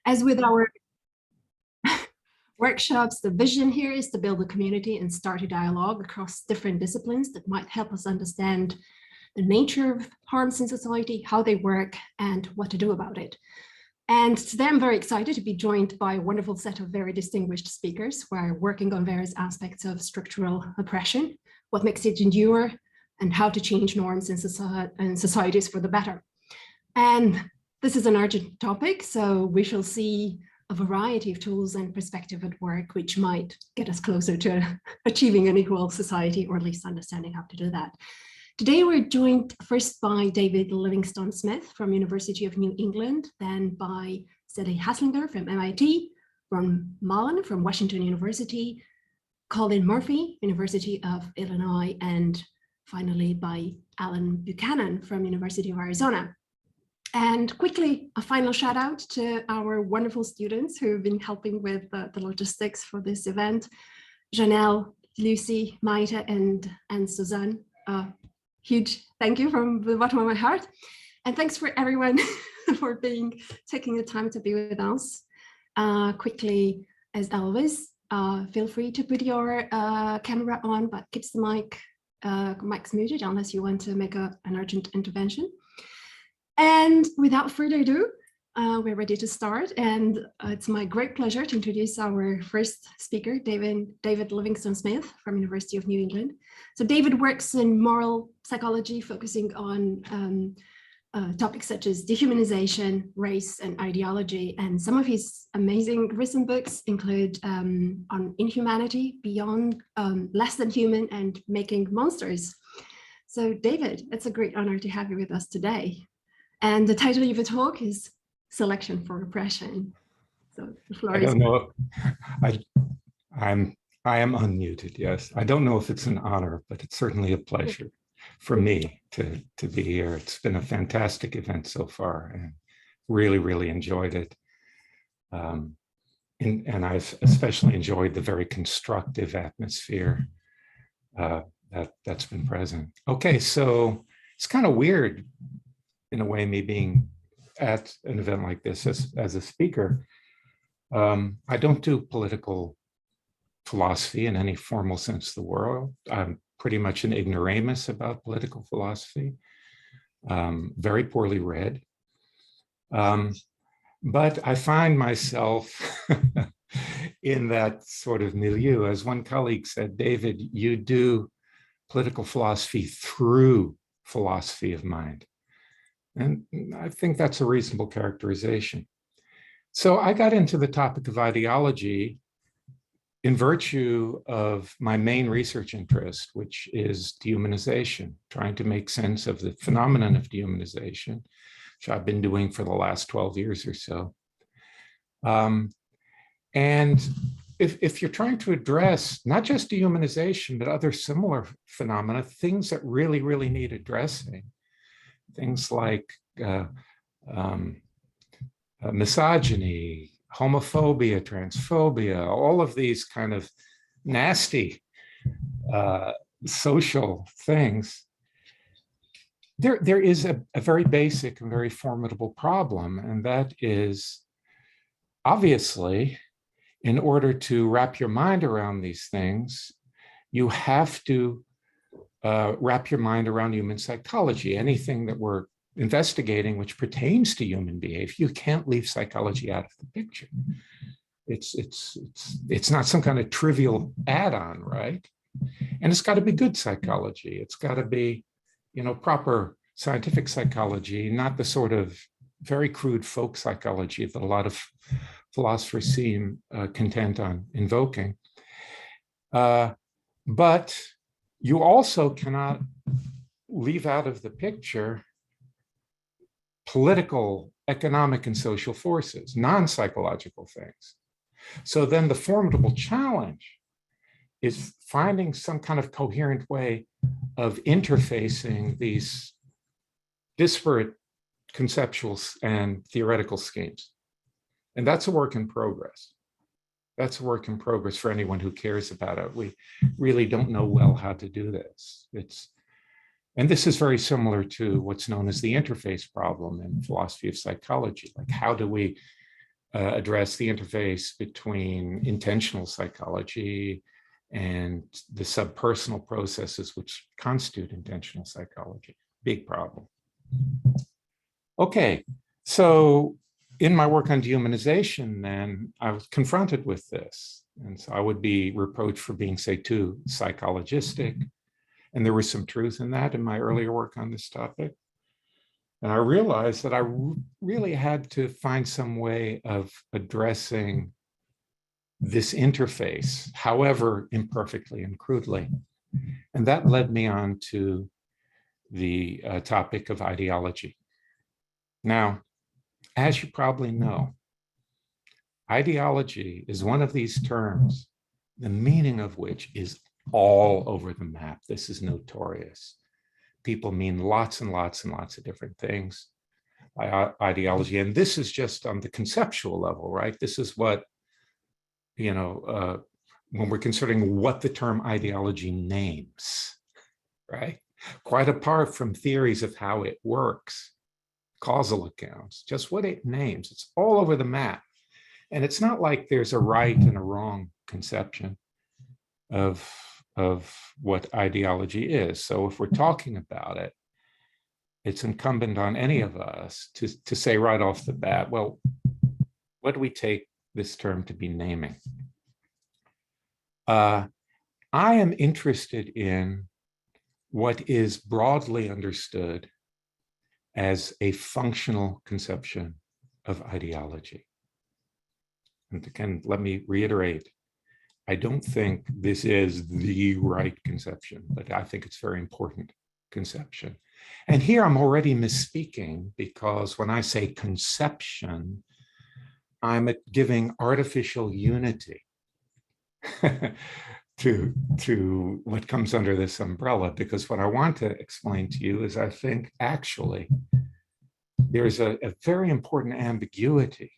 As with our workshops, the vision here is to build a community and start a dialogue across different disciplines that might help us understand the nature of harms in society, how they work, and what to do about it. And today I'm very excited to be joined by a wonderful set of very distinguished speakers who are working on various aspects of structural oppression, what makes it endure, and how to change norms in societies for the better. And this is an urgent topic, so we shall see a variety of tools and perspective at work, which might get us closer to achieving an equal society, or at least understanding how to do that. Today, we're joined first by David Livingstone Smith from University of New England, then by Sally Haslinger from MIT, Ron Mullen from Washington University, Colin Murphy, University of Illinois, and finally by Alan Buchanan from University of Arizona. And quickly, a final shout out to our wonderful students who've been helping with the logistics for this event. Janelle, Lucy, Maite, and Suzanne. Huge thank you from the bottom of my heart. And thanks for everyone for taking the time to be with us. Quickly, as always, feel free to put your camera on, but keep the mic's muted unless you want to make an urgent intervention. And without further ado, we're ready to start. And it's my great pleasure to introduce our first speaker, David Livingstone Smith from University of New England. So David works in moral psychology, focusing on topics such as dehumanization, race, and ideology. And some of his amazing recent books include on inhumanity, beyond less than human, and making monsters. So David, it's a great honor to have you with us today. And the title of your talk is Selection for Oppression. So the floor is. I don't know. I am unmuted. Yes, I don't know if it's an honor, but it's certainly a pleasure for me to be here. It's been a fantastic event so far, and really enjoyed it. And I've especially enjoyed the very constructive atmosphere that's been present. Okay, so it's kind of weird, in a way, me being at an event like this as a speaker. I don't do political philosophy in any formal sense of the word. I'm pretty much an ignoramus about political philosophy, very poorly read. But I find myself in that sort of milieu. As one colleague said, David, you do political philosophy through philosophy of mind. And I think that's a reasonable characterization. So I got into the topic of ideology in virtue of my main research interest, which is dehumanization, trying to make sense of the phenomenon of dehumanization, which I've been doing for the last 12 years or so. And if you're trying to address not just dehumanization, but other similar phenomena, things that really need addressing, things like misogyny, homophobia, transphobia, all of these kind of nasty social things, there is a very basic and very formidable problem, and that is, obviously, in order to wrap your mind around these things, you have to wrap your mind around human psychology. Anything that we're investigating which pertains to human behavior, you can't leave psychology out of the picture. It's not some kind of trivial add-on, right? And it's got to be good psychology. It's got to be, proper scientific psychology, not the sort of very crude folk psychology that a lot of philosophers seem content on invoking. But you also cannot leave out of the picture political, economic, and social forces, non-psychological things. So then the formidable challenge is finding some kind of coherent way of interfacing these disparate conceptual and theoretical schemes. And that's a work in progress. That's a work in progress for anyone who cares about it. We really don't know well how to do this. And this is very similar to what's known as the interface problem in philosophy of psychology. Like, how do we address the interface between intentional psychology and the subpersonal processes which constitute intentional psychology. Big problem. Okay, so in my work on dehumanization, then I was confronted with this. And so I would be reproached for being, say, too psychologistic. And there was some truth in that in my earlier work on this topic. And I realized that I really had to find some way of addressing this interface, however imperfectly and crudely. And that led me on to the topic of ideology. Now, as you probably know, ideology is one of these terms, the meaning of which is all over the map. This is notorious. People mean lots and lots and lots of different things by ideology. And this is just on the conceptual level, right? This is what, you know, when we're considering what the term ideology names, right? Quite apart from theories of how it works, causal accounts, just what it names. It's all over the map. And it's not like there's a right and a wrong conception of what ideology is. So if we're talking about it, it's incumbent on any of us to say right off the bat, well, what do we take this term to be naming? I am interested in what is broadly understood as a functional conception of ideology. And again, let me reiterate, I don't think this is the right conception, but I think it's a very important conception. And here I'm already misspeaking, because when I say conception, I'm giving artificial unity to what comes under this umbrella, because what I want to explain to you is I think actually there's a very important ambiguity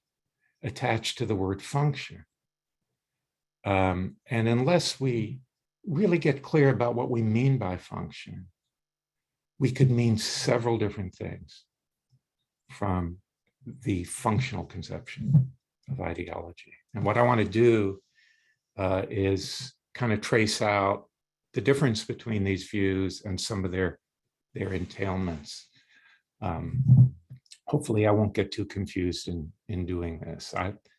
attached to the word function. And unless we really get clear about what we mean by function, we could mean several different things from the functional conception of ideology. And what I want to do is kind of trace out the difference between these views and some of their entailments. Hopefully I won't get too confused in doing this.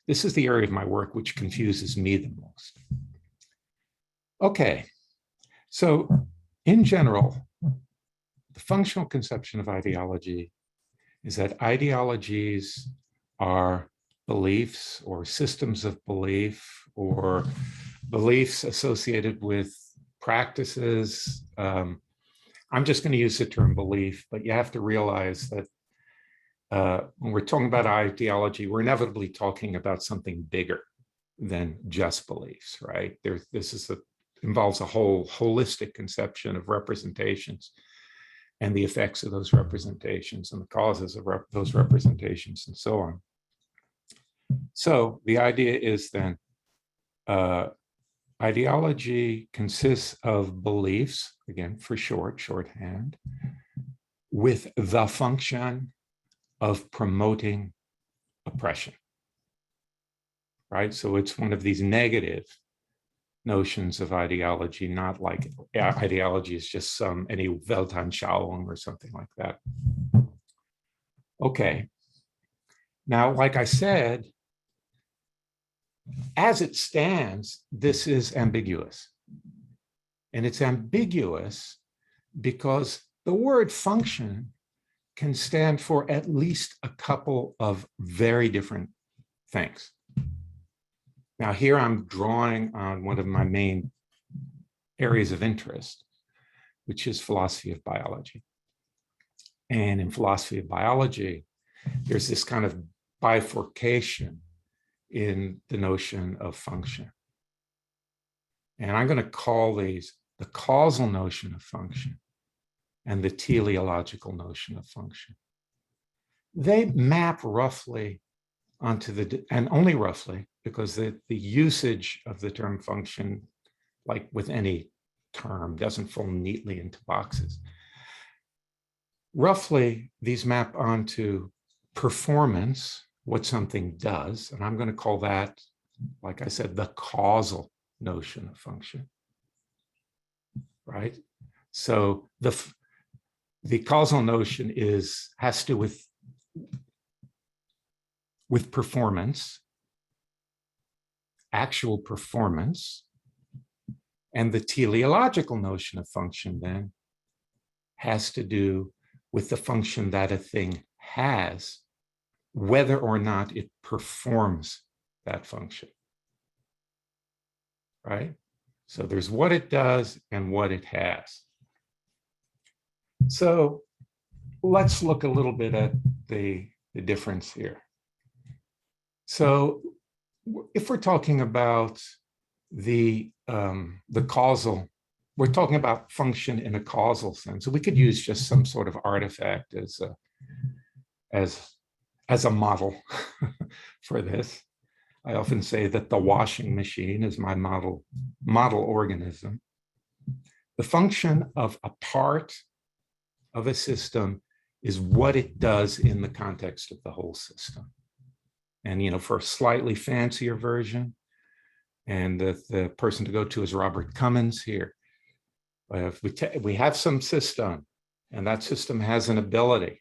This is the area of my work which confuses me the most. Okay, so in general, the functional conception of ideology is that ideologies are beliefs or systems of belief or beliefs associated with practices. I'm just going to use the term belief, but you have to realize that when we're talking about ideology, we're inevitably talking about something bigger than just beliefs, right? This involves a whole holistic conception of representations and the effects of those representations and the causes of those representations and so on. So the idea is then ideology consists of beliefs, again, for shorthand, with the function of promoting oppression, right? So it's one of these negative notions of ideology, not like ideology is just any Weltanschauung or something like that. Okay. Now, like I said, as it stands, this is ambiguous. And it's ambiguous because the word function can stand for at least a couple of very different things. Now, here I'm drawing on one of my main areas of interest, which is philosophy of biology. And in philosophy of biology, there's this kind of bifurcation in the notion of function. And I'm going to call these the causal notion of function and the teleological notion of function. They map roughly onto and only roughly, because the usage of the term function, like with any term, doesn't fall neatly into boxes. Roughly, these map onto performance, what something does. And I'm going to call that, like I said, the causal notion of function, right? So the causal notion has to do with performance, actual performance, and the teleological notion of function then has to do with the function that a thing has, whether or not it performs that function, right? So there's what it does and what it has. So let's look a little bit at the difference here. So if we're talking about the causal, we're talking about function in a causal sense. So we could use just some sort of artifact as a model for this. I often say that the washing machine is my model organism. The function of a part of a system is what it does in the context of the whole system. And for a slightly fancier version, and the person to go to is Robert Cummins here. If we have some system, and that system has an ability,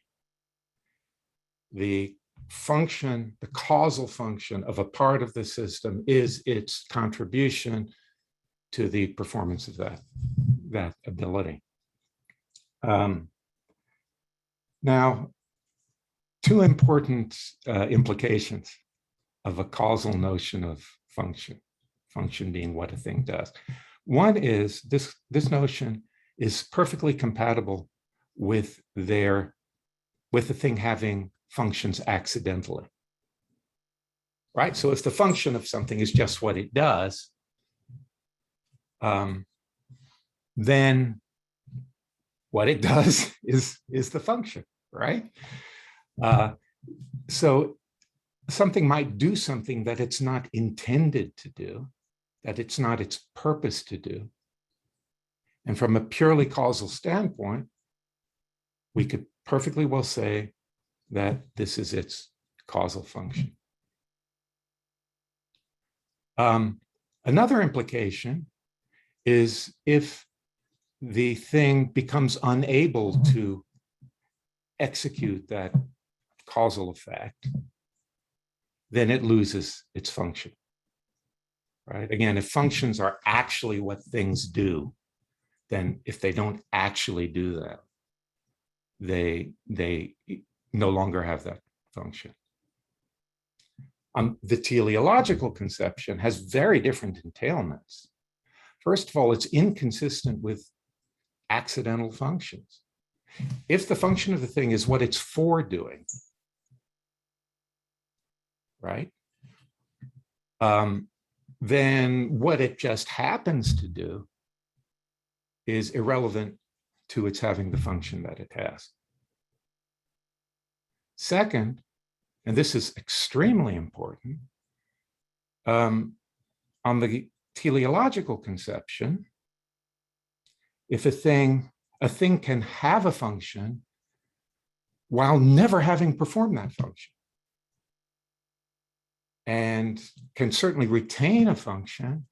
the function, the causal function of a part of the system is its contribution to the performance of that ability. Now, two important implications of a causal notion of function being what a thing does. One is this notion is perfectly compatible with the thing having functions accidentally, right? So if the function of something is just what it does, then what it does is the function, right? So something might do something that it's not intended to do, that it's not its purpose to do. And from a purely causal standpoint, we could perfectly well say that this is its causal function. Another implication is if the thing becomes unable to execute that causal effect, then it loses its function, right? Again, if functions are actually what things do, then if they don't actually do that, they no longer have that function. The teleological conception has very different entailments. First of all, it's inconsistent with accidental functions. If the function of the thing is what it's for doing, right? Then what it just happens to do is irrelevant to its having the function that it has. Second, and this is extremely important, on the teleological conception, if a thing can have a function while never having performed that function, and can certainly retain a function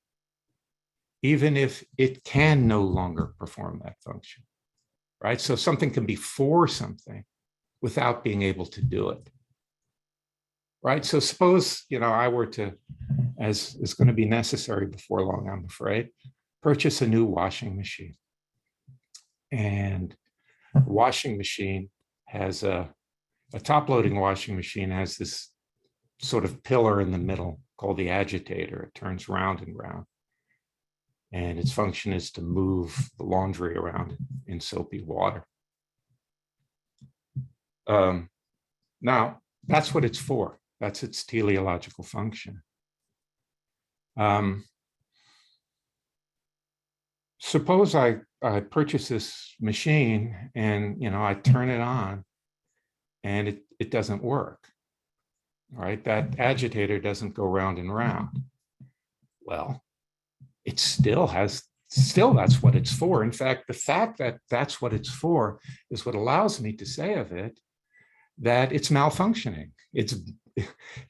even if it can no longer perform that function, right? So something can be for something without being able to do it, right? So suppose, I were to, as is going to be necessary before long, I'm afraid, purchase a new washing machine. And a washing machine has a top-loading washing machine has this sort of pillar in the middle called the agitator. It turns round and round. And its function is to move the laundry around in soapy water. Now, that's what it's for. That's its teleological function. Suppose I purchase this machine and I turn it on and it doesn't work. All right, that agitator doesn't go round and round. Well, it still that's what it's for. In fact, the fact that that's what it's for is what allows me to say of it that it's malfunctioning.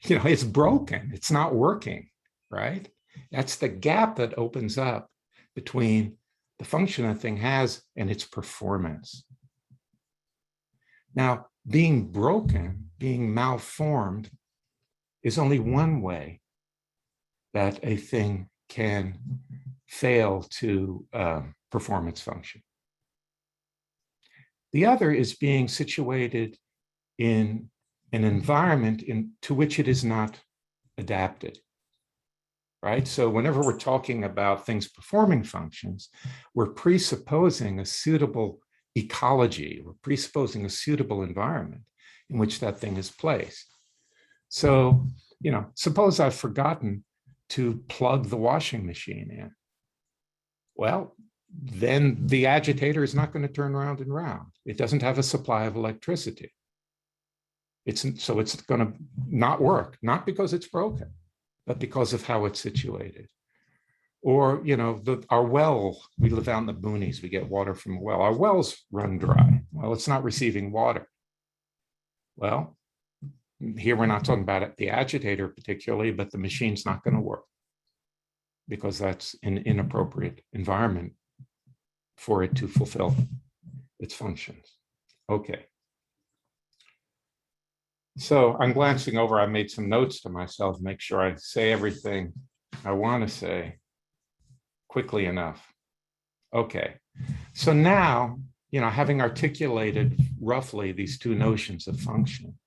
it's broken. It's not working, right? That's the gap that opens up between the function a thing has and its performance. Now, being broken, being malformed, is only one way that a thing can fail to perform its function. The other is being situated in an environment to which it is not adapted, right? So whenever we're talking about things performing functions, we're presupposing a suitable ecology, we're presupposing a suitable environment in which that thing is placed. So, suppose I've forgotten to plug the washing machine in. Well, then the agitator is not going to turn round and round. It doesn't have a supply of electricity. So it's going to not work, not because it's broken, but because of how it's situated. Or, our well, we live out in the boonies, we get water from a well. Our wells run dry. Well, it's not receiving water. Well, here we're not talking about the agitator particularly, but the machine's not going to work because that's an inappropriate environment for it to fulfill its functions. Okay. So I'm glancing over, I made some notes to myself, make sure I say everything I want to say quickly enough. Okay, so now, having articulated roughly these two notions of function,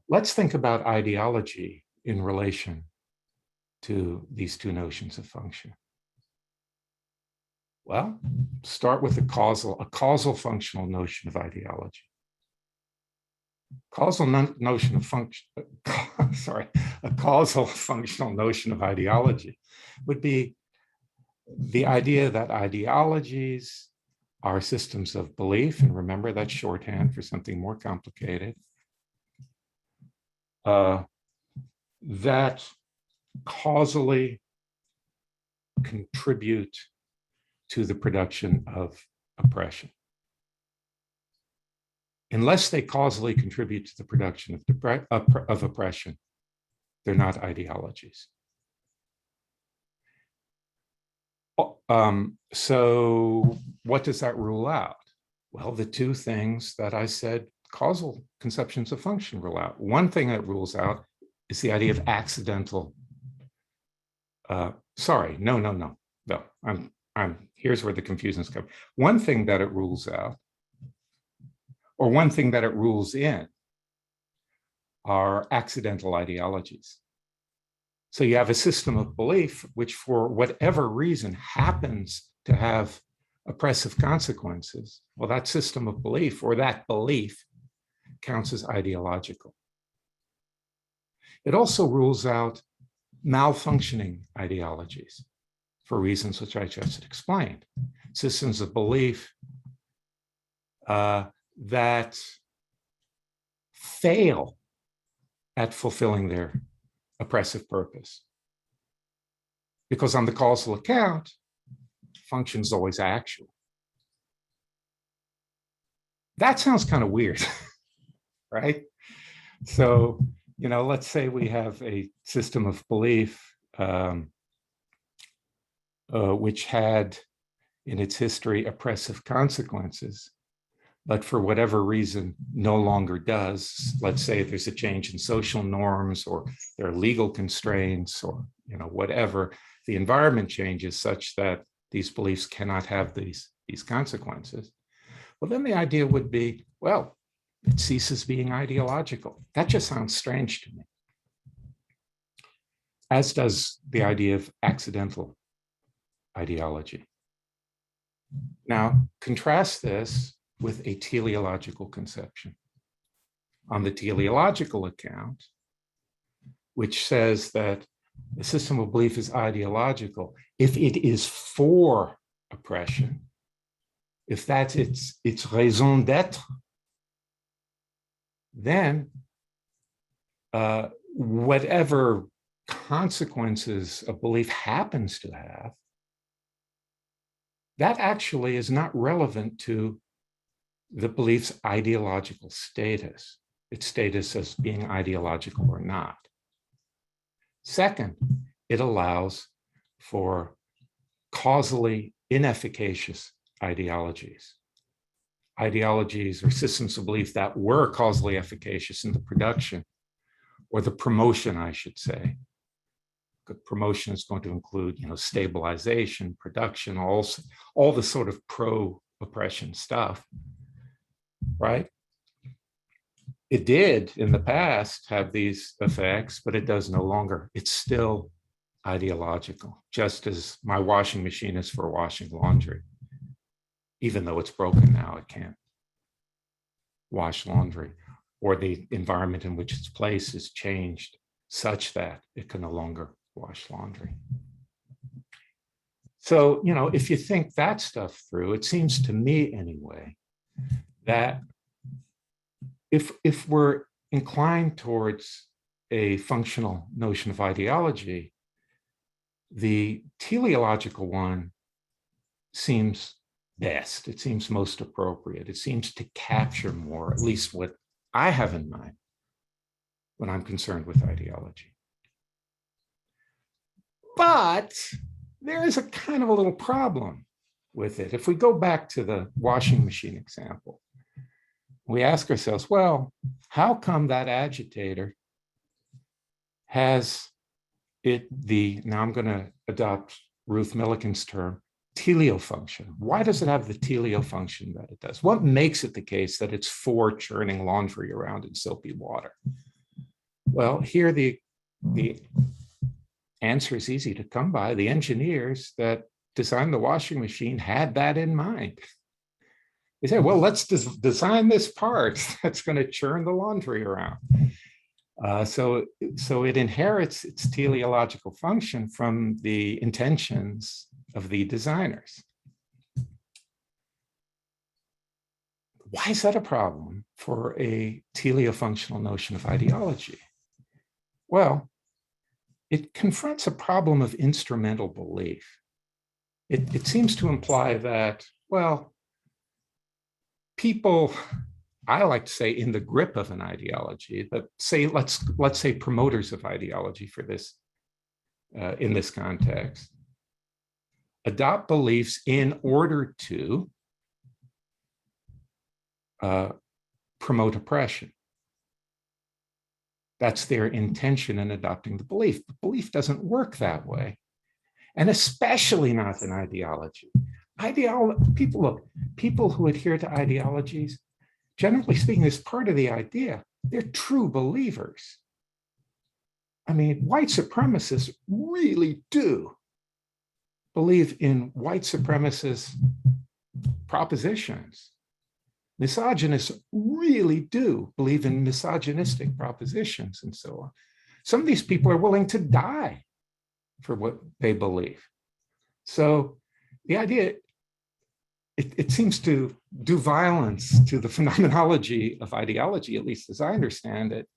let's think about ideology in relation to these two notions of function. Well, start with a causal functional notion of ideology. A causal functional notion of ideology would be the idea that ideologies are systems of belief, and remember that's shorthand for something more complicated, that causally contribute to the production of oppression. Unless they causally contribute to the production of oppression, they're not ideologies. So what does that rule out? Well, the two things that I said causal conceptions of function rule out. One thing that rules out is the idea of accidental. Here's where the confusions come. One thing that it rules out, or one thing that it rules in, are accidental ideologies. So you have a system of belief which, for whatever reason, happens to have oppressive consequences. Well, that system of belief, or that belief, counts as ideological. It also rules out malfunctioning ideologies for reasons which I just explained. Systems of belief that fail at fulfilling their oppressive purpose. Because on the causal account, function is always actual. That sounds kind of weird, right? So, let's say we have a system of belief which had in its history oppressive consequences, but for whatever reason no longer does. Let's say there's a change in social norms, or there are legal constraints, or whatever. The environment changes such that these beliefs cannot have these consequences. Well, then the idea would be, well, it ceases being ideological. That just sounds strange to me. As does the idea of accidental ideology. Now, contrast this with a teleological conception. On the teleological account, which says that the system of belief is ideological if it is for oppression, if that's its raison d'être, then whatever consequences a belief happens to have, that actually is not relevant to the belief's ideological status. its status as being ideological or not. Second, it allows for causally inefficacious ideologies. Ideologies or systems of belief that were causally efficacious in the production or the promotion, I should say. The promotion is going to include, stabilization, production, all the sort of pro-oppression stuff, right? It did in the past have these effects, but it does no longer. It's still ideological, just as my washing machine is for washing laundry. Even though it's broken now, it can't wash laundry, or the environment in which it's placed is changed such that it can no longer wash laundry. So, if you think that stuff through, it seems to me anyway, that if we're inclined towards a functional notion of ideology, the teleological one seems best. It seems most appropriate. It seems to capture more, at least what I have in mind when I'm concerned with ideology. But there is a kind of a little problem with it. If we go back to the washing machine example, we ask ourselves, well, how come that agitator has now I'm going to adopt Ruth Millikan's term, teleo function. Why does it have the teleo function that it does? What makes it the case that it's for churning laundry around in soapy water? Well, here the answer is easy to come by. The engineers that designed the washing machine had that in mind. They said, well, let's design this part that's going to churn the laundry around. So it inherits its teleological function from the intentions of the designers. Why is that a problem for a teleofunctional notion of ideology? Well, it confronts a problem of instrumental belief. It seems to imply that, well, people, I like to say, in the grip of an ideology, but say let's say promoters of ideology for this in this context, adopt beliefs in order to promote oppression. That's their intention in adopting the belief. The belief doesn't work that way, and especially not in ideology. People who adhere to ideologies, generally speaking, is part of the idea. They're true believers. I mean, white supremacists really do believe in white supremacist propositions. Misogynists really do believe in misogynistic propositions and so on. Some of these people are willing to die for what they believe. So the idea, it seems to do violence to the phenomenology of ideology, at least as I understand it,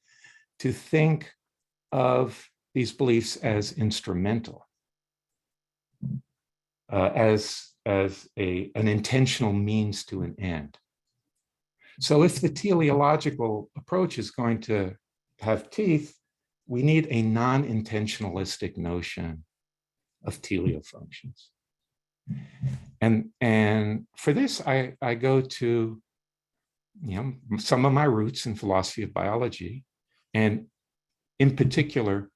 to think of these beliefs as instrumental, as an intentional means to an end. So if the teleological approach is going to have teeth, we need a non-intentionalistic notion of teleofunctions. And for this, I go to some of my roots in philosophy of biology, and in particular,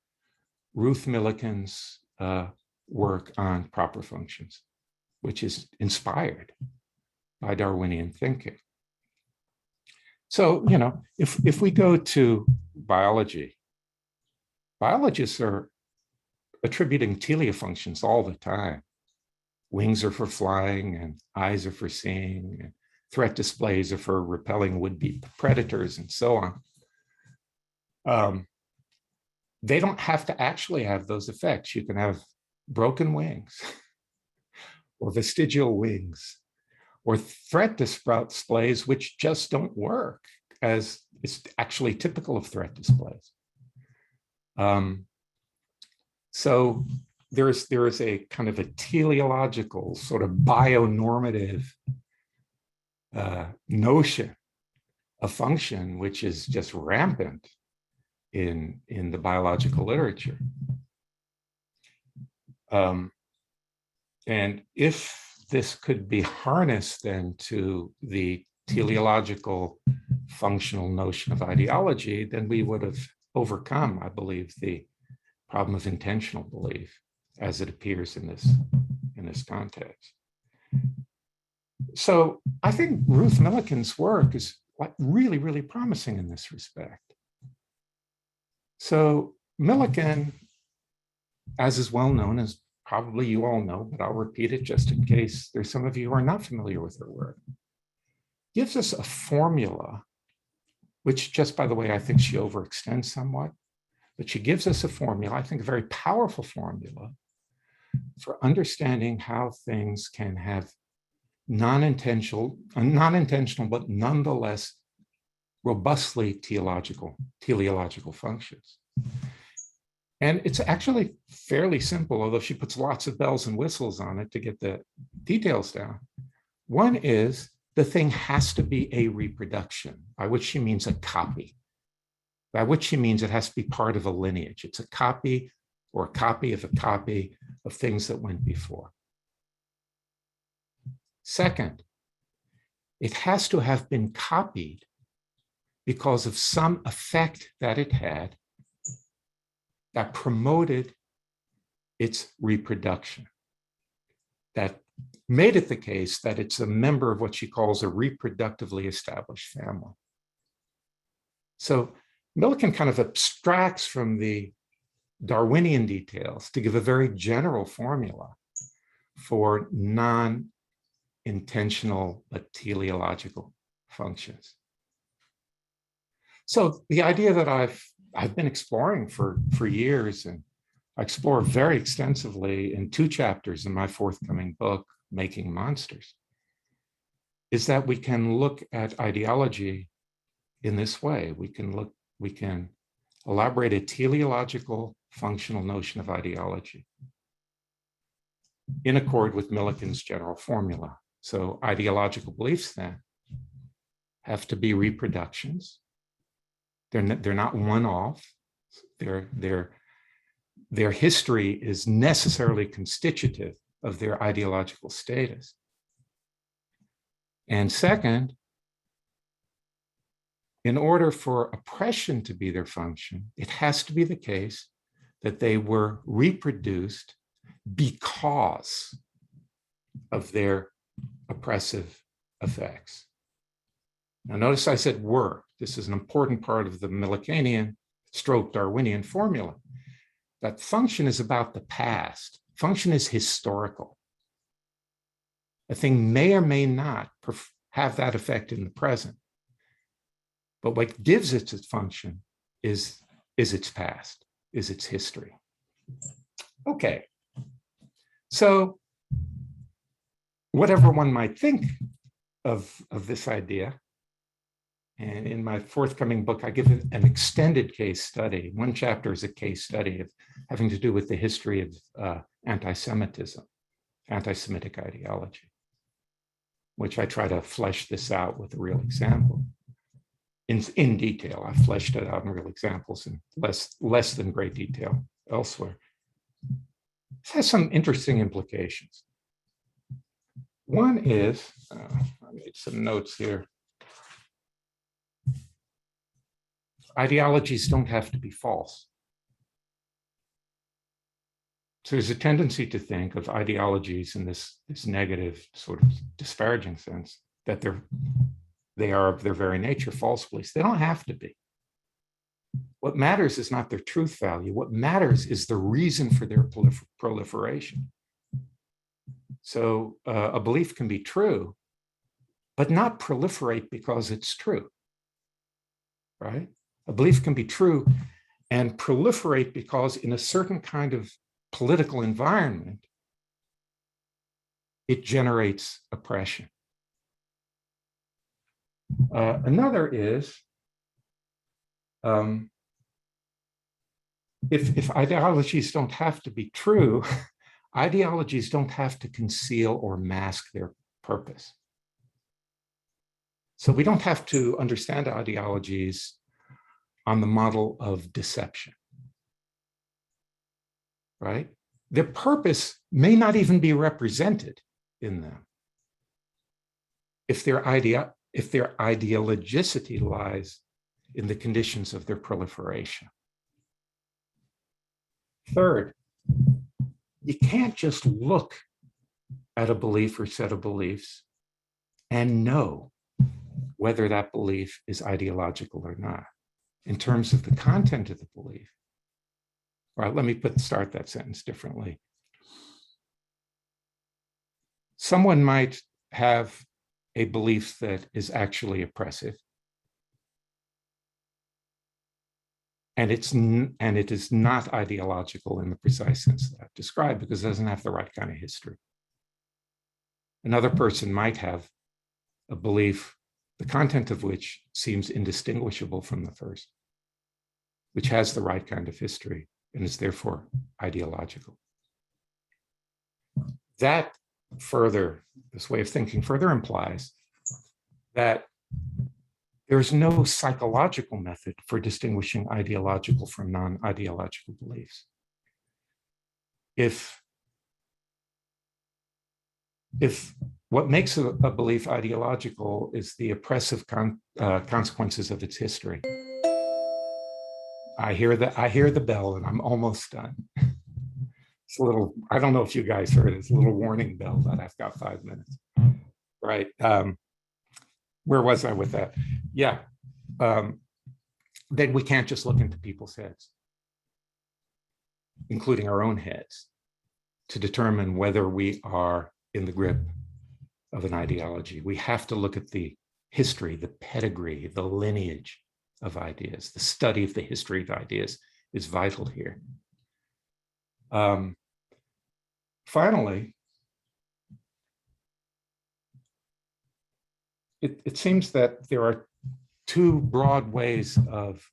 Ruth Millikan's work on proper functions, which is inspired by Darwinian thinking. So, if we go to biology, biologists are attributing teleofunctions all the time. Wings are for flying, and eyes are for seeing, and threat displays are for repelling would-be predators, and so on. They don't have to actually have those effects. You can have broken wings, or vestigial wings, or threat displays which just don't work, as is actually typical of threat displays. So there is a kind of a teleological, sort of bionormative notion a function which is just rampant in the biological literature. And if this could be harnessed then to the teleological functional notion of ideology, then we would have overcome, I believe, the problem of intentional belief as it appears in this context. So I think Ruth Millikan's work is really, really promising in this respect. So Millikan, as is well known, as probably you all know, but I'll repeat it just in case there's some of you who are not familiar with her work, gives us a formula, which just by the way, I think she overextends somewhat, but she gives us a formula, I think a very powerful formula for understanding how things can have non-intentional, but nonetheless robustly teleological functions. And it's actually fairly simple, although she puts lots of bells and whistles on it to get the details down. One is the thing has to be a reproduction, by which she means a copy, by which she means it has to be part of a lineage. It's a copy or a copy of a copy of things that went before. Second, it has to have been copied because of some effect that it had that promoted its reproduction, that made it the case that it's a member of what she calls a reproductively established family. So Millikan kind of abstracts from the Darwinian details to give a very general formula for non-intentional but teleological functions. So the idea that I've been exploring for years, and I explore very extensively in 2 chapters in my forthcoming book, Making Monsters, is that we can look at ideology in this way. We can elaborate a teleological functional notion of ideology in accord with Millikan's general formula. So ideological beliefs then have to be reproductions. They're not one-off. Their history is necessarily constitutive of their ideological status. And second, in order for oppression to be their function, it has to be the case that they were reproduced because of their oppressive effects. Now, notice I said were. This is an important part of the Millikanian stroke Darwinian formula. That function is about the past. Function is historical. A thing may or may not have that effect in the present. But what gives it its function is its past, is its history. Okay. So whatever one might think of this idea, and in my forthcoming book, I give an extended case study. 1 chapter is a case study of having to do with the history of anti-Semitism, anti-Semitic ideology, which I try to flesh this out with a real example. In detail, I fleshed it out in real examples in less than great detail elsewhere. This has some interesting implications. One is, I made some notes here. Ideologies don't have to be false. So there's a tendency to think of ideologies in this negative, sort of disparaging sense, that they are of their very nature false beliefs. They don't have to be. What matters is not their truth value. What matters is the reason for their proliferation. So a belief can be true, but not proliferate because it's true, right? A belief can be true and proliferate because in a certain kind of political environment, it generates oppression. Another is, if ideologies don't have to be true, ideologies don't have to conceal or mask their purpose. So we don't have to understand ideologies on the model of deception, right? Their purpose may not even be represented in them if their ideologicity lies in the conditions of their proliferation. Third, you can't just look at a belief or set of beliefs and know whether that belief is ideological or not. In terms of the content of the belief, all right, let me start that sentence differently. Someone might have a belief that is actually oppressive, and it is not ideological in the precise sense that I've described because it doesn't have the right kind of history. Another person might have a belief, the content of which seems indistinguishable from the first, which has the right kind of history and is therefore ideological. That further, this way of thinking further implies that there's no psychological method for distinguishing ideological from non-ideological beliefs. If what makes a belief ideological is the oppressive consequences of its history. I hear the bell and I'm almost done. It's a little, I don't know if you guys heard it, it's a little warning bell that I've got 5 minutes. Right. Where was I with that? Yeah. Then we can't just look into people's heads, including our own heads, to determine whether we are in the grip of an ideology. We have to look at the history, the pedigree, the lineage of ideas. The study of the history of ideas is vital here. Finally, it seems that there are two broad ways of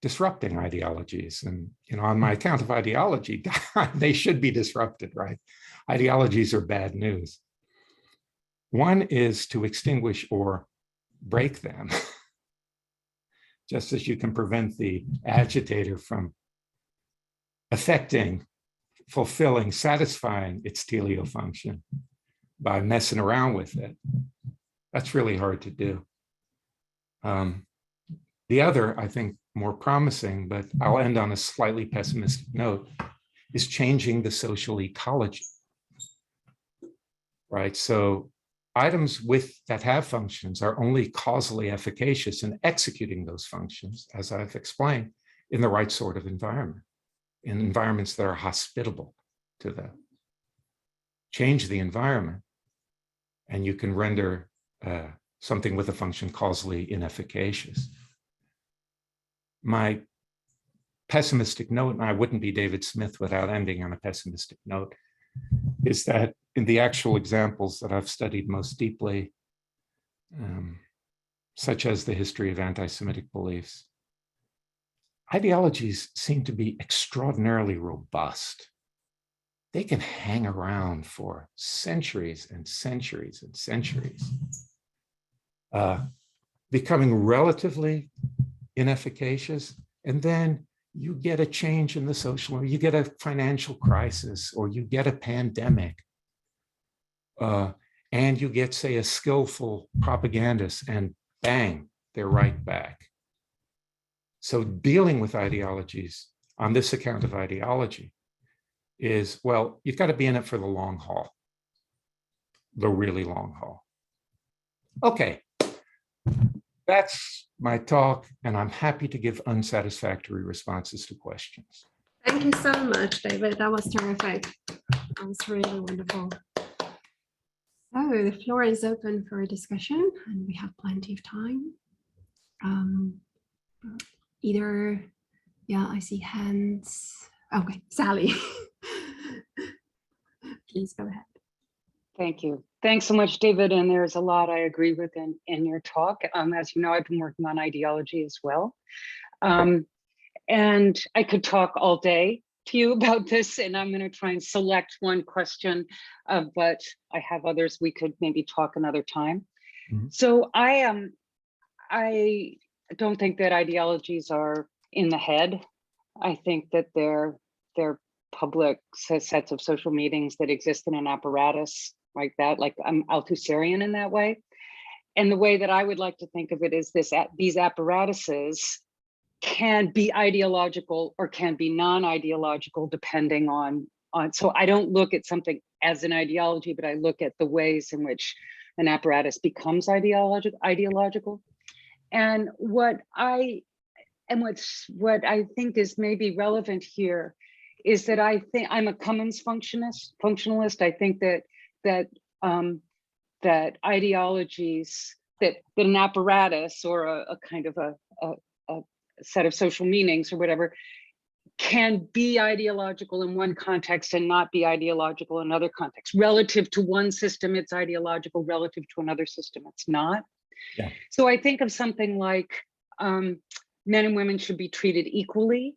disrupting ideologies. And on my account of ideology, they should be disrupted, right? Ideologies are bad news. One is to extinguish or break them, just as you can prevent the agitator from affecting, fulfilling, satisfying its teleo function by messing around with it. That's really hard to do. The other, I think, more promising, but I'll end on a slightly pessimistic note, is changing the social ecology. Right, so items that have functions are only causally efficacious in executing those functions, as I've explained, in the right sort of environment, in environments that are hospitable to them. Change the environment, and you can render something with a function causally inefficacious. My pessimistic note, and I wouldn't be David Smith without ending on a pessimistic note, is that in the actual examples that I've studied most deeply, such as the history of anti-Semitic beliefs, ideologies seem to be extraordinarily robust. They can hang around for centuries and centuries and centuries, becoming relatively inefficacious, and then you get a change in the social, you get a financial crisis, or you get a pandemic, and you get, say, a skillful propagandist, and bang, they're right back. So dealing with ideologies on this account of ideology is, well, you've got to be in it for the long haul, the really long haul. Okay, that's my talk, and I'm happy to give unsatisfactory responses to questions. Thank you so much, David. That was terrific. That was really wonderful. So the floor is open for a discussion, and we have plenty of time. Yeah, I see hands. Okay, Sally, please go ahead. Thank you. Thanks so much, David. And there's a lot I agree with in your talk. As you know, I've been working on ideology as well. And I could talk all day to you about this, and I'm going to try and select one question, but I have others we could maybe talk another time. Mhm. So I don't think that ideologies are in the head. I think that they're public sets of social meetings that exist in an apparatus like that. Like I'm Althusserian in that way. And the way that I would like to think of it is these apparatuses can be ideological or can be non-ideological depending on. So I don't look at something as an ideology, but I look at the ways in which an apparatus becomes ideological. And what I think is maybe relevant here is that I think I'm a Cummins functionalist. I think that ideologies, that an apparatus or a kind of a set of social meanings or whatever can be ideological in one context and not be ideological in other contexts. Relative to one system, it's ideological. Relative to another system, it's not. Yeah. So I think of something like men and women should be treated equally,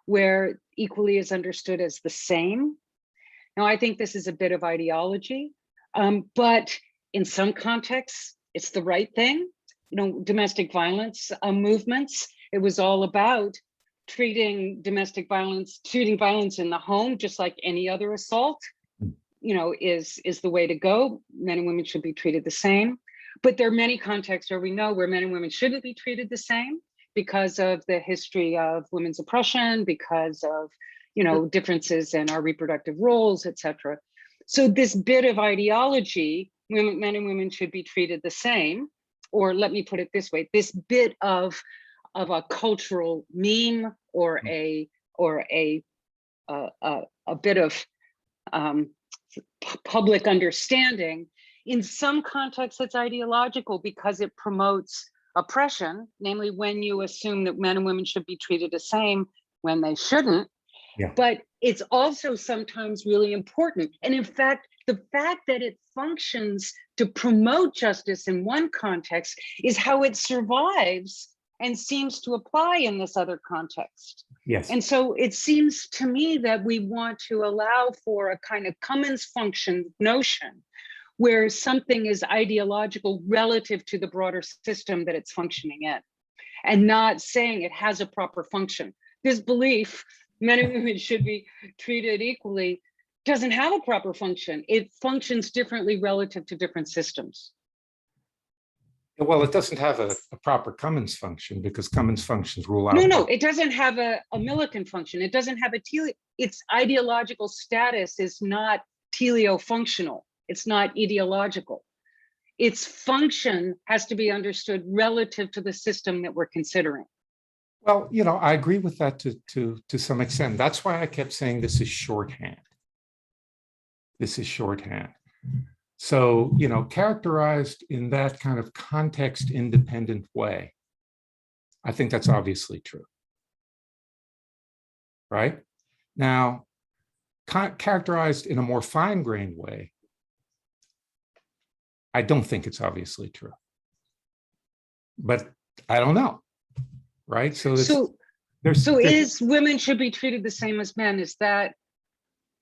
where equally is understood as the same. Now, I think this is a bit of ideology, but in some contexts, it's the right thing. You know, domestic violence movements, it was all about treating violence in the home, just like any other assault, you know, is the way to go. Men and women should be treated the same. But there are many contexts where we know where men and women shouldn't be treated the same because of the history of women's oppression, because of, you know, differences in our reproductive roles, etc. So this bit of ideology, men and women should be treated the same, or let me put it this way, this bit of a cultural meme or a bit of public understanding, in some contexts it's ideological because it promotes oppression, namely when you assume that men and women should be treated the same when they shouldn't. Yeah. But it's also sometimes really important. And in fact, the fact that it functions to promote justice in one context is how it survives and seems to apply in this other context. Yes. And so it seems to me that we want to allow for a kind of Cummins function notion where something is ideological relative to the broader system that it's functioning in, and not saying it has a proper function. This belief, men and women should be treated equally, doesn't have a proper function. It functions differently relative to different systems. Well, it doesn't have a proper Cummins function because Cummins functions rule out. No, it doesn't have a Millikan function. It doesn't have its ideological status is not teleofunctional. It's not ideological. Its function has to be understood relative to the system that we're considering. Well, you know, I agree with that to some extent. That's why I kept saying this is shorthand. This is shorthand. So, you know, characterized in that kind of context independent way, I think that's obviously true. Right? Now, characterized in a more fine-grained way, I don't think it's obviously true. But I don't know. Right? So is women should be treated the same as men, is that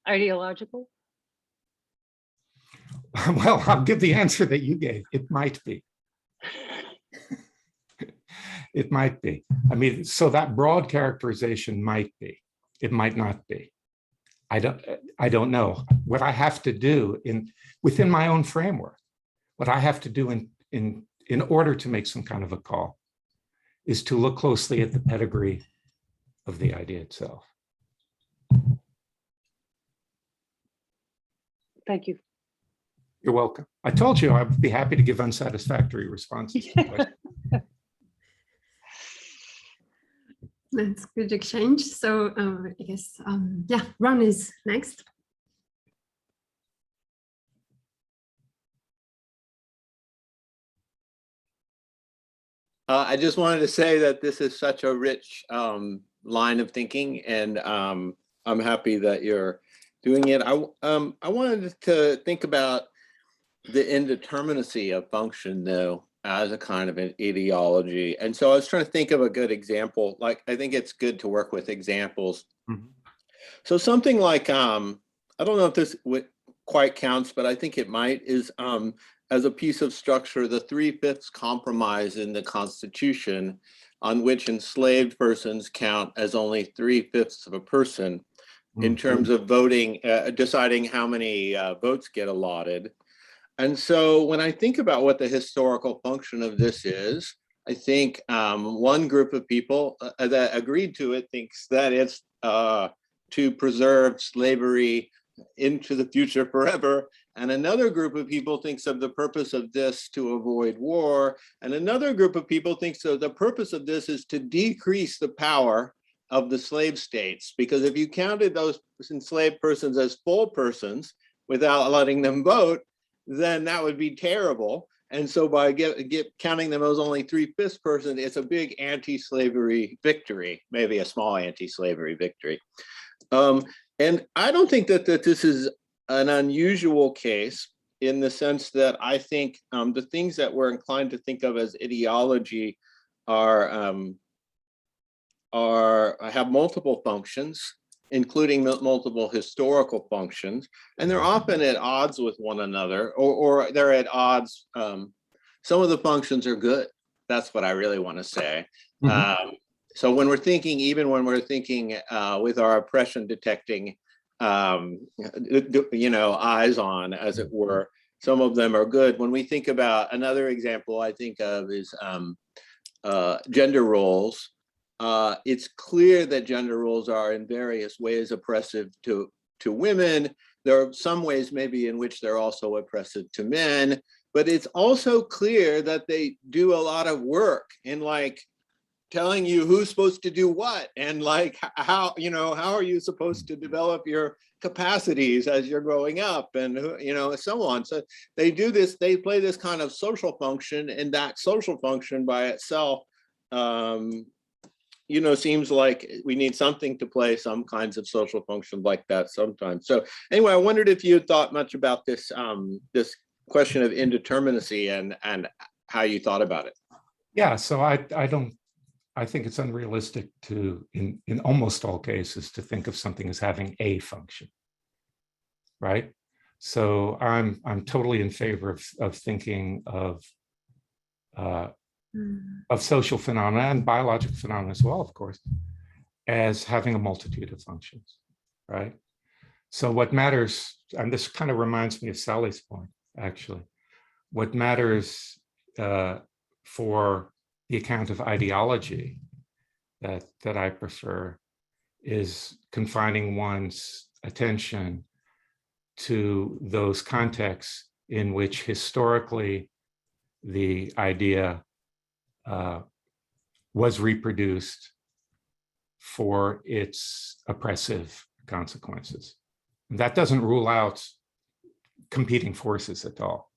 ideological? Well, I'll give the answer that you gave. It might be. It might be. I mean, so that broad characterization might be. It might not be. I don't know. What I have to do within my own framework, what I have to do in order to make some kind of a call is to look closely at the pedigree of the idea itself. Thank you. You're welcome. I told you I'd be happy to give unsatisfactory responses to questions. That's good exchange. So I guess, yeah, Ron is next. I just wanted to say that this is such a rich line of thinking, and I'm happy that you're doing it. I wanted to think about the indeterminacy of function, though, as a kind of an ideology. And so I was trying to think of a good example. Like, I think it's good to work with examples. Mm-hmm. So something like, I don't know if this quite counts, but I think it might, is as a piece of structure, the 3/5 compromise in the Constitution, on which enslaved persons count as only 3/5 of a person in terms of voting, deciding how many votes get allotted. And so when I think about what the historical function of this is, I think one group of people that agreed to it thinks that it's to preserve slavery into the future forever. And another group of people thinks of the purpose of this to avoid war. And another group of people thinks of the purpose of this is to decrease the power of the slave states. Because if you counted those enslaved persons as full persons without letting them vote, then that would be terrible. And so by counting them as only 3/5 person, it's a big anti-slavery victory, maybe a small anti-slavery victory. And I don't think that this is an unusual case in the sense that I think the things that we're inclined to think of as ideology have multiple functions, including multiple historical functions, and they're often at odds with one another, or they're at odds. Some of the functions are good. That's what I really want to say. So when we're thinking, even when we're thinking with our oppression detecting, eyes on, as it were, some of them are good. When we think about another example, I think of is gender roles. It's clear that gender roles are in various ways oppressive to women. There are some ways maybe in which they're also oppressive to men, but it's also clear that they do a lot of work in like telling you who's supposed to do what, and like how are you supposed to develop your capacities as you're growing up, and so on. So they do this, they play this kind of social function, and that social function by itself seems like we need something to play some kinds of social function like that sometimes. So anyway, I wondered if you had thought much about this this question of indeterminacy and how you thought about it. Yeah, so I think it's unrealistic to, in almost all cases, to think of something as having a function, right? So I'm totally in favor of thinking of social phenomena and biological phenomena as well, of course, as having a multitude of functions, right? So what matters, and this kind of reminds me of Sally's point, actually, what matters for the account of ideology that I prefer is confining one's attention to those contexts in which historically the idea was reproduced for its oppressive consequences. And that doesn't rule out competing forces at all.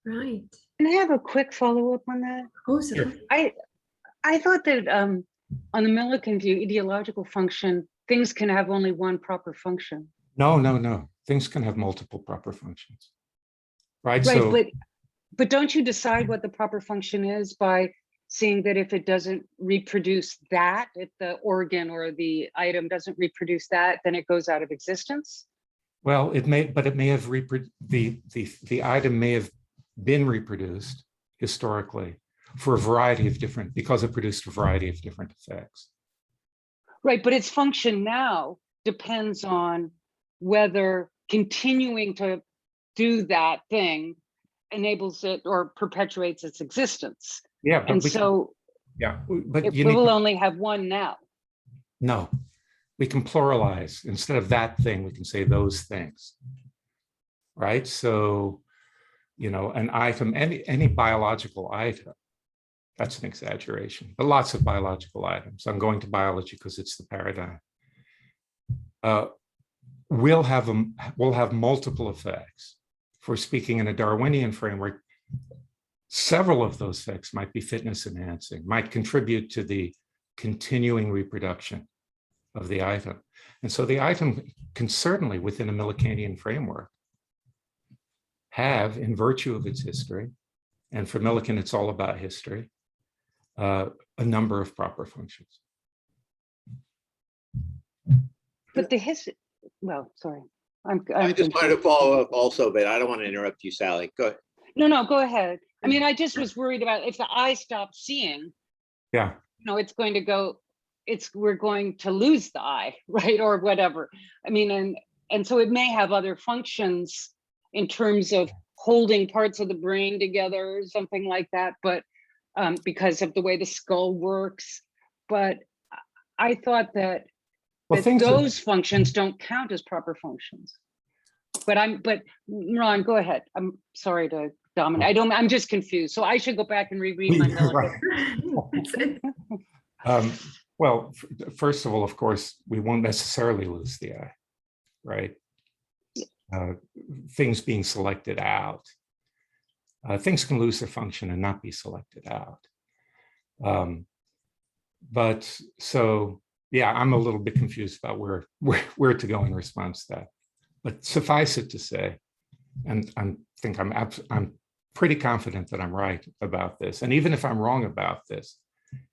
Right. Can I have a quick follow-up on that? Oh, sure. I thought that on the Millikan view, ideological function, things can have only one proper function. No. Things can have multiple proper functions, right? Right, So, but don't you decide what the proper function is by seeing that if it doesn't reproduce that, if the organ or the item doesn't reproduce that, then it goes out of existence? well, it may have the item may have been reproduced historically for a variety of different, because it produced a variety of different effects. Right, but its function now depends on whether continuing to do that thing enables it or perpetuates its existence. Yeah, and so but we will only have one now. No, we can pluralize. Instead of that thing, we can say those things, right? So, an item, any biological item, that's an exaggeration, but lots of biological items. I'm going to biology because it's the paradigm. Will have multiple effects. If we're speaking in a Darwinian framework, several of those effects might be fitness enhancing, might contribute to the continuing reproduction of the item. And so the item can certainly, within a Millikanian framework, have, in virtue of its history, and for Millikan, it's all about history, a number of proper functions. But well, sorry. I just wanted to follow up also, but I don't want to interrupt you, Sally. Go ahead. No, go ahead. I mean, I just was worried about if the eye stops seeing, Yeah. it's going to go, we're going to lose the eye, right? Or whatever. I mean, and so it may have other functions in terms of holding parts of the brain together or something like that, but because of the way the skull works. But I thought that those functions don't count as proper functions. But Ron, go ahead. I'm sorry to dominate. I'm just confused. So I should go back and reread my notes. Well, first of all, of course, we won't necessarily lose the eye, right? Things being selected out. Things can lose their function and not be selected out. But so, yeah, I'm a little bit confused about where to go in response to that. But suffice it to say, and I'm pretty confident that I'm right about this. And even if I'm wrong about this,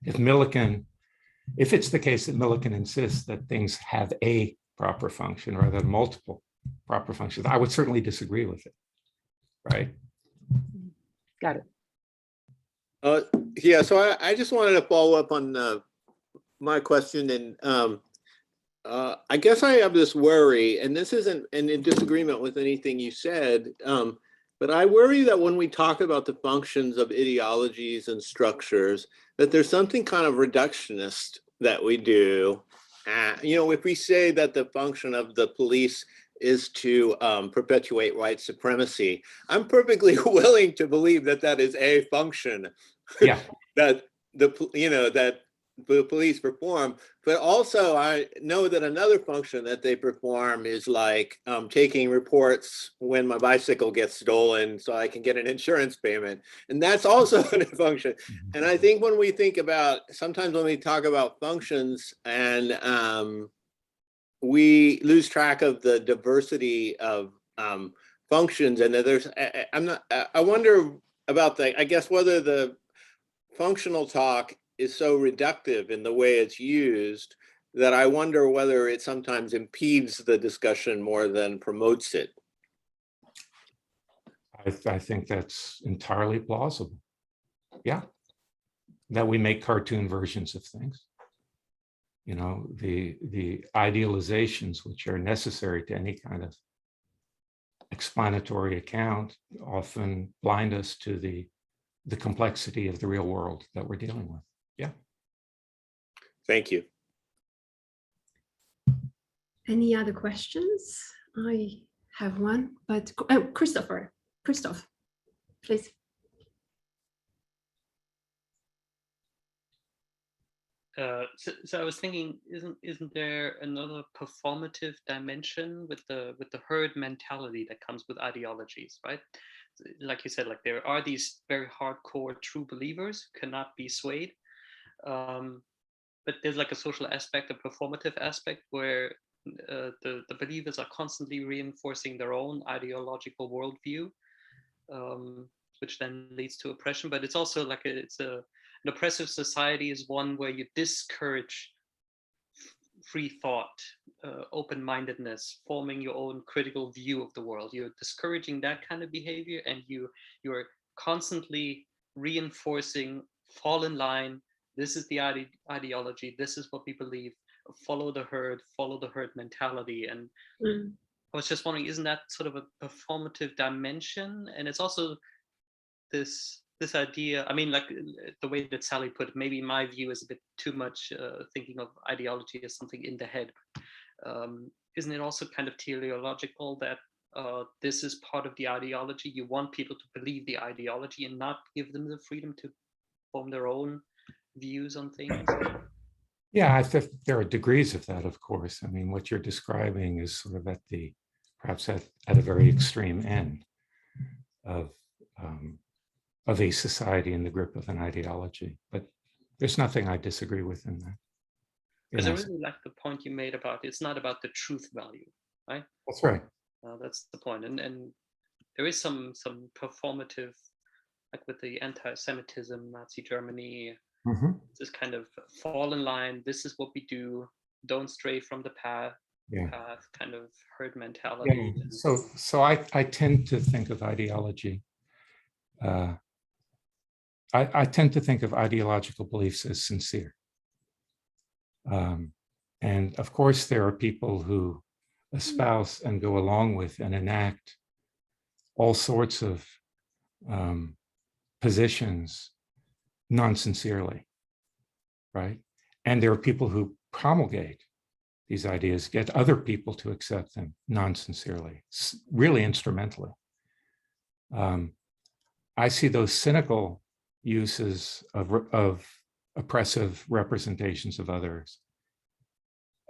if it's the case that Millikan insists that things have a proper function rather than multiple proper functions, I would certainly disagree with it, right? Got it. Yeah, so I just wanted to follow up on my question, and I guess I have this worry, and this isn't in disagreement with anything you said, but I worry that when we talk about the functions of ideologies and structures, that there's something kind of reductionist that we do. If we say that the function of the police is to perpetuate white supremacy, I'm perfectly willing to believe that that is a function. Yeah. that the police perform, but also I know that another function that they perform is like taking reports when my bicycle gets stolen so I can get an insurance payment, and that's also a function. And I think when we think about, sometimes when we talk about functions, and we lose track of the diversity of functions, and there's I wonder about I guess whether the functional talk is so reductive in the way it's used that I wonder whether it sometimes impedes the discussion more than promotes it. I think that's entirely plausible. Yeah, that we make cartoon versions of things. The idealizations which are necessary to any kind of explanatory account often blind us to the complexity of the real world that we're dealing with. Yeah. Thank you. Any other questions? I have one, but Christoph, please. So I was thinking, isn't there another performative dimension with the herd mentality that comes with ideologies, right? Like you said, like there are these very hardcore true believers who cannot be swayed, but there's like a social aspect, a performative aspect where the believers are constantly reinforcing their own ideological worldview, which then leads to oppression. But it's also like an oppressive society is one where you discourage free thought, open-mindedness, forming your own critical view of the world. You're discouraging that kind of behavior, and you're constantly reinforcing, fall in line. This is the ideology. This is what we believe. Follow the herd mentality. And I was just wondering, isn't that sort of a performative dimension? And it's also this idea, I mean, like the way that Sally put it, maybe my view is a bit too much thinking of ideology as something in the head. Isn't it also kind of teleological that this is part of the ideology? You want people to believe the ideology and not give them the freedom to form their own views on things? Yeah, I think there are degrees of that, of course. I mean, what you're describing is sort of perhaps at a very extreme end of a society in the grip of an ideology. But there's nothing I disagree with in that. Because I really like the point you made about it's not about the truth value, right? That's right. That's the point. And there is some performative, like with the anti-Semitism, Nazi Germany, this kind of fall in line. This is what we do. don't stray from the path, Yeah. kind of herd mentality. Yeah. And So I tend to think of ideology. I tend to think of ideological beliefs as sincere. And of course, there are people who espouse and go along with and enact all sorts of positions non-sincerely, right? And there are people who promulgate these ideas, get other people to accept them non-sincerely, really instrumentally. I see those cynical uses of oppressive representations of others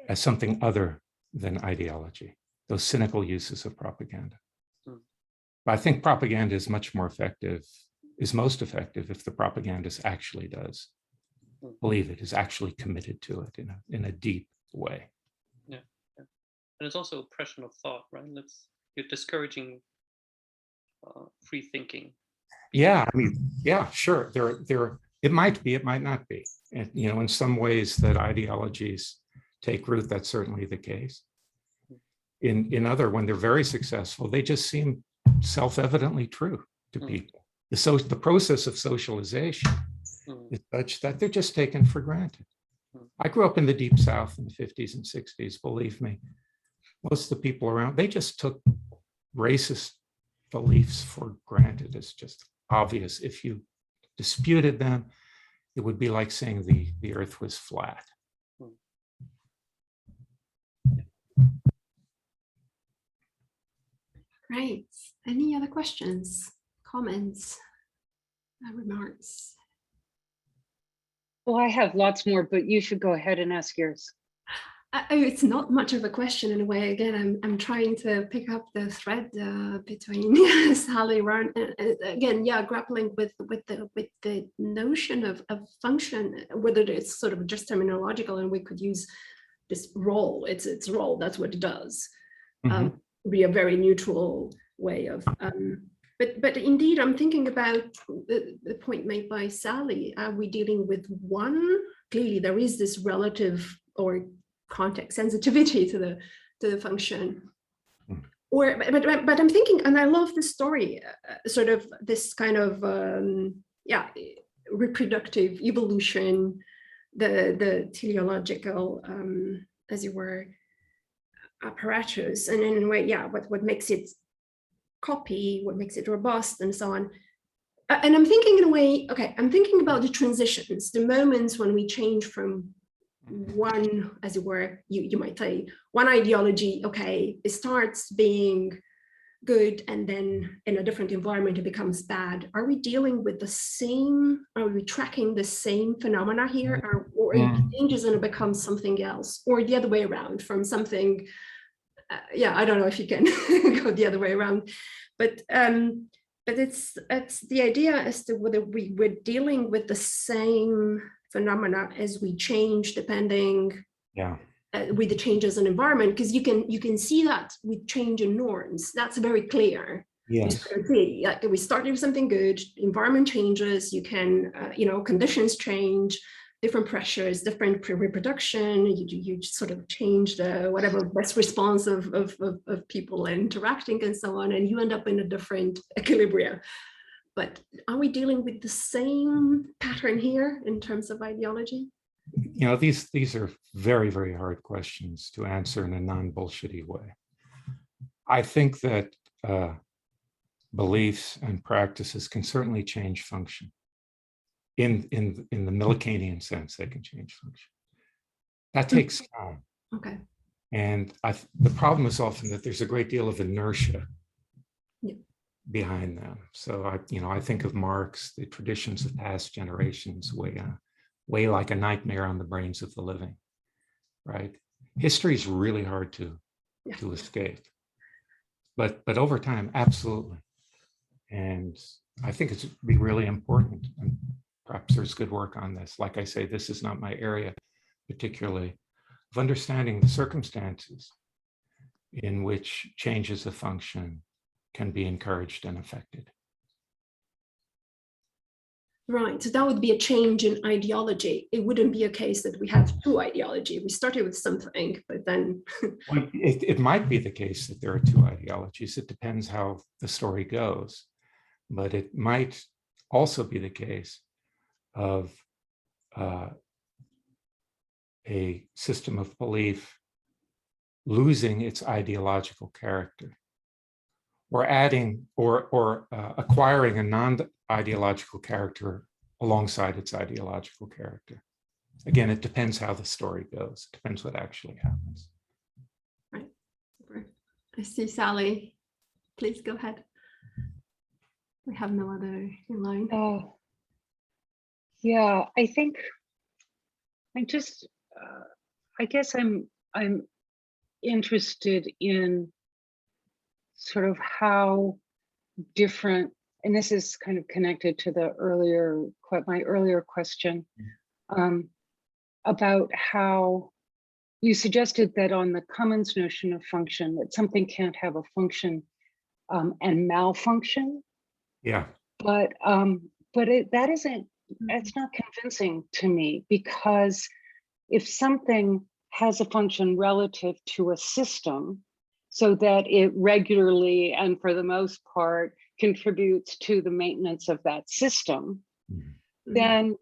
as something other than ideology, those cynical uses of propaganda. But I think propaganda is much more effective, is most effective if the propagandist actually does believe it, is actually committed to it in a deep way. yeah. And it's also oppression of thought, right? You're discouraging free thinking. Yeah, I mean, yeah, sure. It might be, it might not be. And, in some ways that ideologies take root, that's certainly the case. In other, when they're very successful, they just seem self-evidently true to people. The process of socialization is such that they're just taken for granted. I grew up in the Deep South in the 50s and 60s, believe me. Most of the people around, they just took racist beliefs for granted. It's just obvious. If you disputed them, it would be like saying the earth was flat. Great. Any other questions, comments, remarks? Well, I have lots more, but you should go ahead and ask yours. It's not much of a question in a way. Again, I'm trying to pick up the thread between Sally, Ron, and again, yeah, grappling with the notion of function, whether it's sort of just terminological, and we could use this role. It's role. That's what it does. Be a very neutral way of. But indeed, I'm thinking about the point made by Sally. Are we dealing with one? Clearly, there is this relative or context sensitivity to the function, or but I'm thinking, and I love this story, sort of this kind of reproductive evolution, the teleological as it were apparatus, and in a way, what makes it copy, what makes it robust, and so on. And I'm thinking in a way, okay, I'm thinking about the transitions, the moments when we change from one, as it were, you might say, one ideology, okay, it starts being good, and then in a different environment, it becomes bad. Are we dealing with the same, are we tracking the same phenomena here, or it changes and it becomes something else, or the other way around, from something, I don't know if you can go the other way around, but it's the idea as to whether we're dealing with the same phenomena as we change depending with the changes in environment, because you can see that with change in norms. That's very clear. Yes. Like we started with something good, environment changes, you can conditions change, different pressures, different reproduction, you sort of change the whatever best response of people interacting and so on, and you end up in a different equilibrium. But are we dealing with the same pattern here in terms of ideology? These are very, very hard questions to answer in a non-bullshitty way. I think that beliefs and practices can certainly change function. In the Millicanian sense, they can change function. That takes time. Okay. And the problem is often that there's a great deal of inertia behind them. So I think of Marx, the traditions of past generations weigh like a nightmare on the brains of the living, right? History is really hard to escape, but over time, absolutely. And I think it's be really important, and perhaps there's good work on this. Like I say, this is not my area particularly, of understanding the circumstances in which changes of function can be encouraged and affected. Right, so that would be a change in ideology. It wouldn't be a case that we have two ideology. We started with something, but then Well, it might be the case that there are two ideologies. It depends how the story goes, but it might also be the case of a system of belief losing its ideological character, or adding or acquiring a non-ideological character alongside its ideological character. Again, it depends how the story goes. It depends what actually happens. right. Super. I see Sally. Please go ahead. We have no other in line. Yeah, I think I'm just, I guess I'm interested in sort of how different, and this is kind of connected to the my earlier question about how you suggested that on the Cummins notion of function, that something can't have a function and malfunction. Yeah. But that isn't, that's not convincing to me, because if something has a function relative to a system so that it regularly and for the most part contributes to the maintenance of that system, then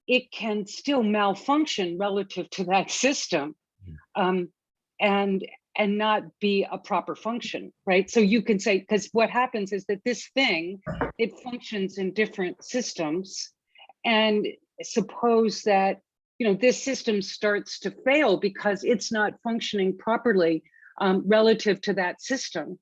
it can still malfunction relative to that system and not be a proper function, right? So you can say, because what happens is that this thing, it functions in different systems, and suppose that, you know, this system starts to fail because it's not functioning properly relative to that system,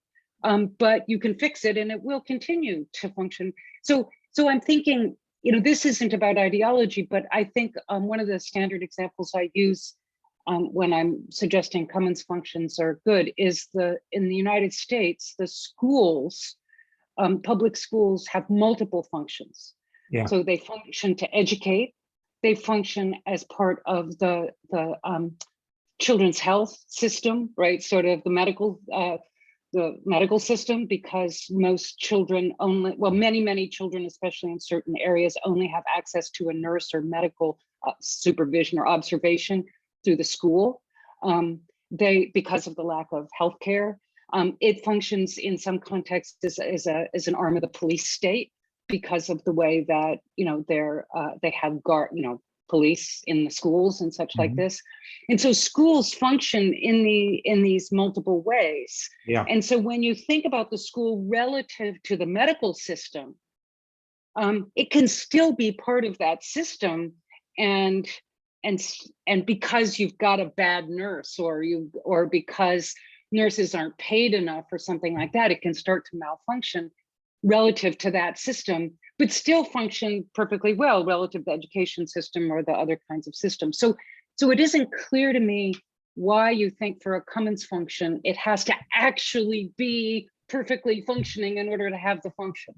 but you can fix it and it will continue to function. So I'm thinking, you know, this isn't about ideology, but I think one of the standard examples I use when I'm suggesting Cummins functions are good is in the United States, the schools, public schools have multiple functions. Yeah. So they function to educate, they function as part of the children's health system, right? Sort of the medical system, because most children only, well, many children, especially in certain areas, only have access to a nurse or medical supervision or observation through the school. Because of the lack of healthcare. It functions in some contexts as an arm of the police state because of the way that, you know, they have police in the schools and such like this. And so schools function in these multiple ways. Yeah. And so when you think about the school relative to the medical system, it can still be part of that system, and because you've got a bad nurse or because nurses aren't paid enough or something like that, it can start to malfunction relative to that system, but still function perfectly well relative to the education system or the other kinds of systems. So it isn't clear to me why you think for a Cummins function, it has to actually be perfectly functioning in order to have the function.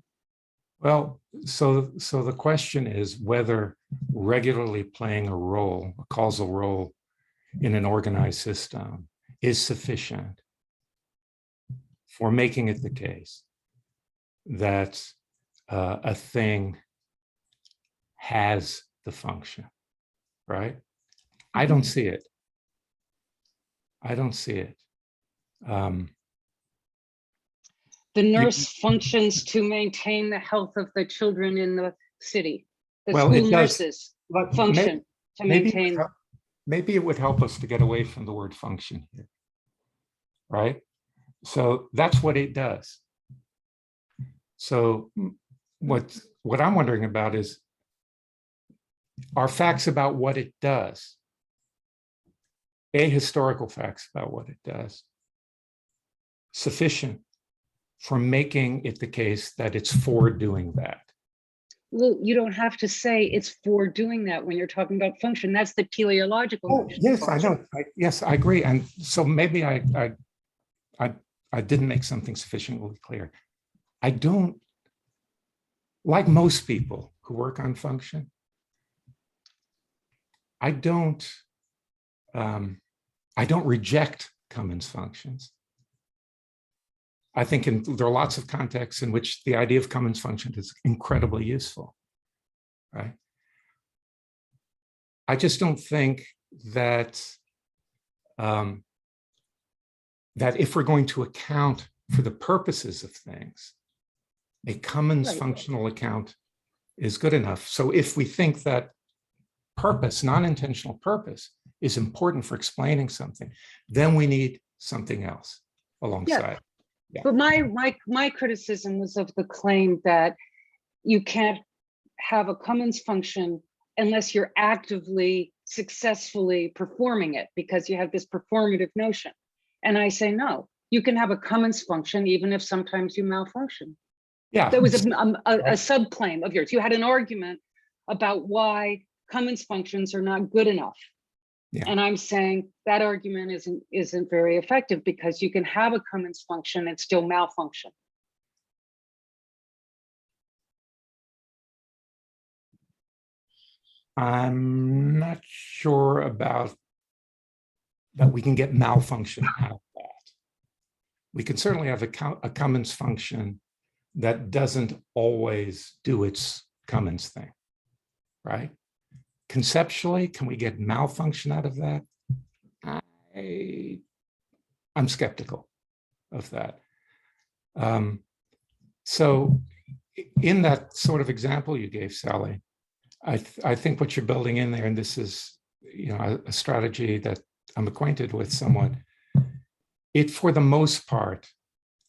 Well, so the question is whether regularly playing a role, a causal role in an organized system is sufficient for making it the case that a thing has the function, right? I don't see it. I don't see it. The nurse functions to maintain the health of the children in the city. The Well, school it does. nurses function to maintain. Maybe it would help us to get away from the word function here, right? So that's what it does. So what I'm wondering about is, are facts about what it does, historical facts about what it does, sufficient for making it the case that it's for doing that? Well, you don't have to say it's for doing that when you're talking about function. That's the teleological. Oh, yes, I know. Yes, I agree. And so maybe I didn't make something sufficiently clear. I don't, like most people who work on function, I don't reject Cummins functions. I think there are lots of contexts in which the idea of Cummins function is incredibly useful. right? I just don't think that that if we're going to account for the purposes of things, a Commons functional account is good enough. So if we think that purpose, non-intentional purpose, is important for explaining something, then we need something else alongside. Yeah. But my criticism was of the claim that you can't have a Commons function unless you're actively, successfully performing it, because you have this performative notion. And I say, no, you can have a Commons function even if sometimes you malfunction. Yeah. That was a subclaim of yours. You had an argument about why Commons functions are not good enough. Yeah. And I'm saying that argument isn't very effective, because you can have a Commons function and still malfunction. I'm not sure about that we can get malfunction out of that. We can certainly have a Commons function that doesn't always do its Commons thing, right? Conceptually, can we get malfunction out of that? I'm skeptical of that. So in that sort of example you gave, Sally, I think what you're building in there, and this is, you know, a strategy that I'm acquainted with somewhat, it for the most part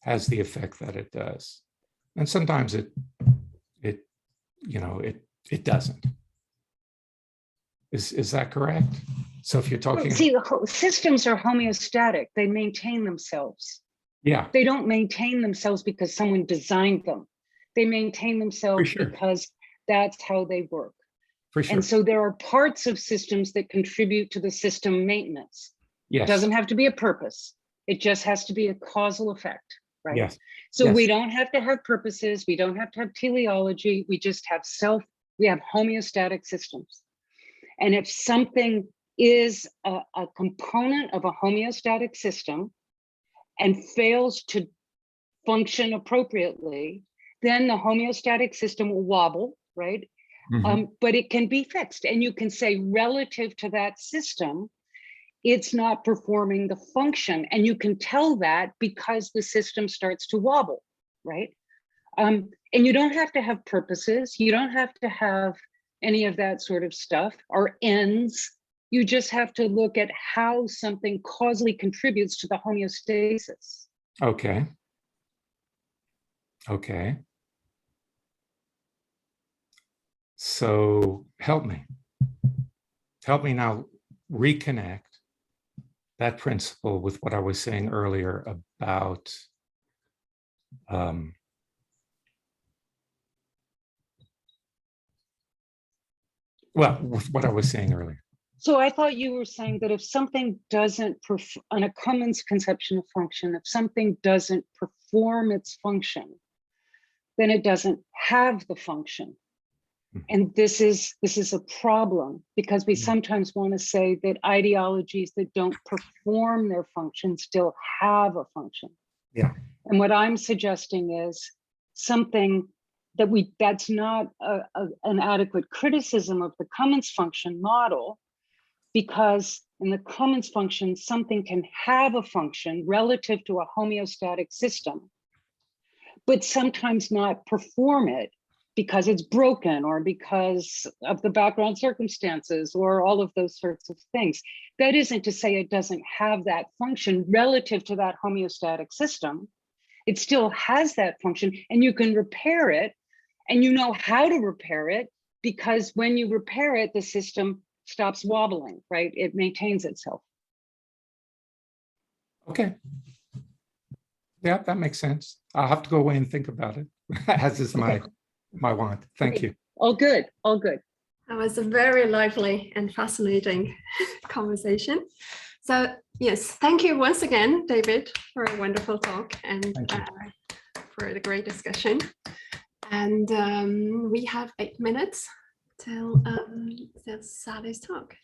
has the effect that it does. And sometimes it doesn't. Is that correct? So if you're talking, see, the systems are homeostatic. They maintain themselves. Yeah. They don't maintain themselves because someone designed them. They maintain themselves because that's how they work. For sure. And so there are parts of systems that contribute to the system maintenance. Yes. It doesn't have to be a purpose. It just has to be a causal effect, right? Yes. So yes. we don't have to have purposes. We don't have to have teleology. We just have we have homeostatic systems. And if something is a component of a homeostatic system and fails to function appropriately, then the homeostatic system will wobble, right? Mm-hmm. But it can be fixed. And you can say relative to that system, it's not performing the function. And you can tell that because the system starts to wobble, right? And you don't have to have purposes. You don't have to have any of that sort of stuff or ends. You just have to look at how something causally contributes to the homeostasis. Okay. Okay. So help me now reconnect that principle with what I was saying earlier about with what I was saying earlier. So I thought you were saying that if something doesn't, on a Commons conception of function, if something doesn't perform its function, then it doesn't have the function. And this is a problem, because we sometimes want to say that ideologies that don't perform their function still have a function. Yeah. And what I'm suggesting is something that's not an adequate criticism of the Commons function model, because in the Commons function, something can have a function relative to a homeostatic system, but sometimes not perform it because it's broken or because of the background circumstances or all of those sorts of things. That isn't to say it doesn't have that function relative to that homeostatic system. It still has that function, and you can repair it, and you know how to repair it, because when you repair it, the system stops wobbling, right? It maintains itself. Okay. Yeah, that makes sense. I'll have to go away and think about it, as is my want. Thank you. All good, all good. That was a very lively and fascinating conversation. So yes, thank you once again, David, for a wonderful talk and for the great discussion. And we have 8 minutes till Sally's talk.